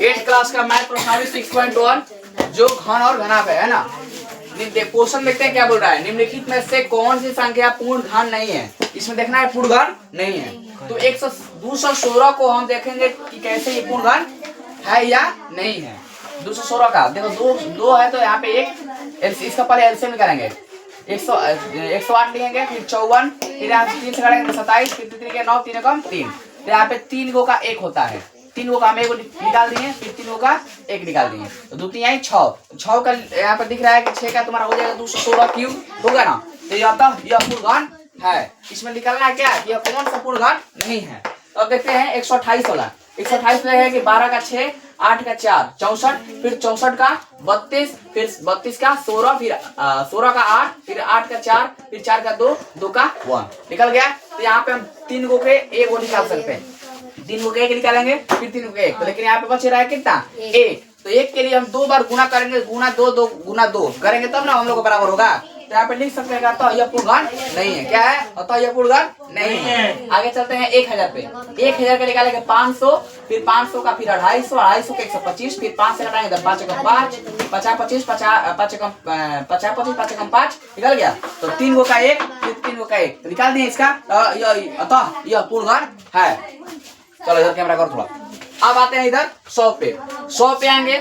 8th class का math प्रश्नावली 6.1 जो घन और घनाभ है ना। क्वेश्चन देखते हैं क्या बोल रहा है। निम्नलिखित में से कौन सी संख्या पूर्ण घन नहीं है। इसमें देखना है पूर्ण घन नहीं है। तो 216 को हम देखेंगे कि कैसे ये पूर्ण घन है या नहीं है। 216 का देखो दो है तो यहाँ पे एक इसका पहले एलसीएम निकालेंगे। 108 लिखेंगे, फिर 54, फिर यहाँ 3 से काटेंगे 27, फिर 3 के 9, 3 कम 3। तो यहाँ पे 3 गो का 1 होता है। 3 गो का हम 1 निकाल दिए, फिर 3 गो का 1 निकाल दिए, तो 2 3 आई 6 का यहाँ पे दिख रहा है कि 6 का तुम्हारा हो जाएगा 216 क्यूब होगा ना। तो यह पूर्ण घन है। इसमें निकालना है क्या, यह कौन सा पूर्ण घन नहीं है। तो अब देखते हैं 128 वाला। 128 में है कि 12 का 6, 8 का 4 64, फिर 64 का 32, फिर 32 का 16, फिर 16 का 8, फिर 8 का 4, फिर 4 का 2, 2 का 1 निकल गया। तो यहाँ पे हम 3 गो के 1 गो निकाल सकते हैं। 3 गो के 1 निकालेंगे, फिर 3 गो के 1, तो लेकिन यहाँ पे बच रहा है कितना 1। तो 1 के लिए हम 2 बार गुना करेंगे, गुना 2 गुना 2 करेंगे तब ना हम लोग को बराबर होगा। तो यहाँ पे लिख सकते हैं तो यह पूर्ण घन नहीं है। क्या है, तो यह पूर्ण घन नहीं है। आगे चलते हैं 1000 पे। 1000 का निकालेंगे 500, फिर 500 का फिर 250, 250 का 125, फिर 5 से घटाएंगे 5 कम 5, 50 25, 50 कम 50 25, 5 कम 5 निकल गया। तो 3 गो का 1, फिर 3 गो का 1 तो निकाल दिए इसका। अतः यह पूर्ण घन है। चलो इधर कैमरा करो थोड़ा। अब आते हैं इधर 100 पे। 100 पे आएंगे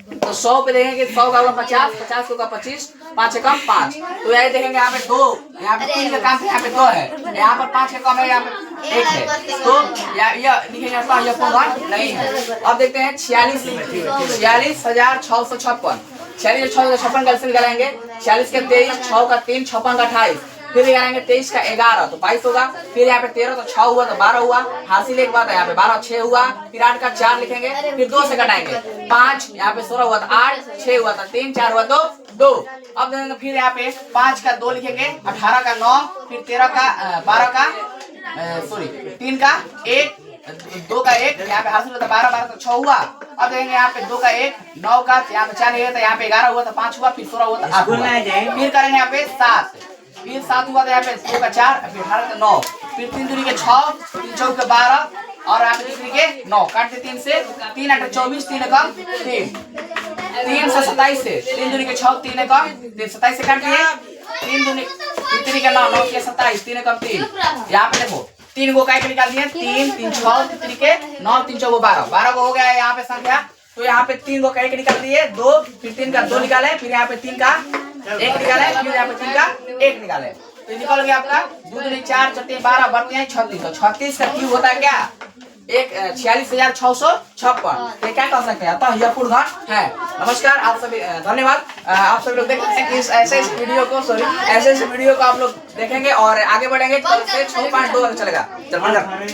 तो 100 पे देखेंगे 100 का 50, 50 का 25, 5 कम 5। तो यही देखेंगे यहाँ पे 2, यहाँ पे 3 का काम, यहाँ पे 2 है, यहाँ पर 5 का कम है, यहाँ पे 1 है। तो यह लिखेंगे यह पूर्ण घन नहीं है। अब देखते हैं 46,656। 46,656 का एलसीएम निकालेंगे। 46 के 23, 6 का 3, 56 का 28, फिर निकालेंगे 23 का 11 तो 22 होगा, फिर यहाँ पे 13 तो 6 हुआ तो 12 हुआ, हासिल एक बात है, यहाँ पे 12 6 हुआ, फिर 8 का 4 लिखेंगे, फिर 2 से घटाएंगे 5, यहाँ पे 16 हुआ तो 8, 6 हुआ तो 3, 4 हुआ तो 2। अब देखेंगे फिर यहाँ पे 5 का 2 लिखेंगे, 18 का 9, फिर 13 का 12 का 3 का 1, 2 का 1, यहाँ पे हासिल होता 12 12 तो 6 हुआ। अब देखेंगे यहाँ पे 2 का 1, 9 का यहाँ पे 4 नहीं था, यहाँ पे 11 हुआ तो 5 हुआ, फिर 16 हुआ तो 8 हुआ। फिर करेंगे यहाँ पे 7, फिर 7 हुआ तो यहाँ पे 2 का 4, फिर 18 का 9, फिर 3 दूनी के 6, 3 चौक के 12 और यहाँ पे 3 के 9 काटते 3 से, 3 8 24, 3 कम 3, 3 से 27 से 3 दूनी के 6, 3 कम 27 से काट दिए, 3 दूनी 3 के 9, 9 के 27, 3 कम 3। यहाँ पे देखो 3 गो का निकाल दिए, 3 3 6, 3 के 9, 3 चौक 12, 12 को हो गया यहाँ पे संख्या। तो यहाँ पे 3 गो का 1 निकाल दिए 2, फिर 3 का 2 निकाले, फिर यहाँ पे 3 का 1 निकाले, फिर यहाँ पे 3 का 1 निकाले। तो निकल गया आपका 2 दूनी 4 4 12 बढ़ते हैं 36। तो 36 का क्यूब होता है क्या 46,656। क्या कह सकते हैं, अतः यह पूर्ण घन है। नमस्कार आप सभी, धन्यवाद। आप सभी लोग देख सकते हैं कि ऐसे इस वीडियो को आप लोग देखेंगे और आगे बढ़ेंगे। कल से 6.2 चलेगा। चल